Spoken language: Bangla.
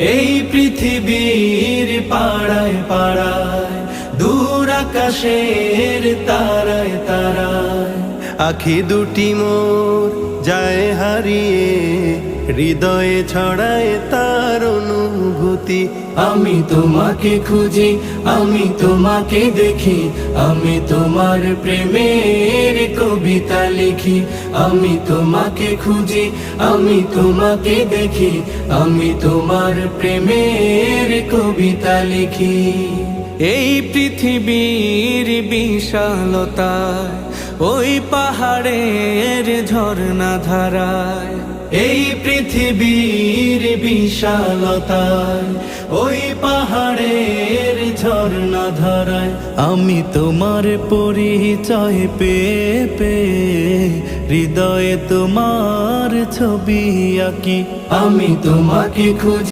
এই পৃথিবীর পাড়ায় পাড়ায়, দূর আকাশের তারায় তারায়, আখি দুটি মোর যায় হারিয়ে, হৃদয়ে ছড়ায় তার অনুভূতি। আমি তোমাকে খুঁজি, আমি তোমাকে দেখি, আমি তোমার প্রেমের কবিতা লিখি। আমি তোমাকে খুঁজি, আমি তোমাকে দেখি, আমি তোমার প্রেমের কবিতা লিখি। এই পৃথিবীর বিশালতায়, ওই পাহাড়ের ঝর্ণা ধারায়, এই পৃথিবীর বিশালতায়, ওই পাহাড়ের ঝর্ণা ধারায়, আমি তোমার পরিচয় পেয়ে পেয়ে, হৃদয়ে তোমার ছবি আঁকি। আমি তোমাকে খুঁজি।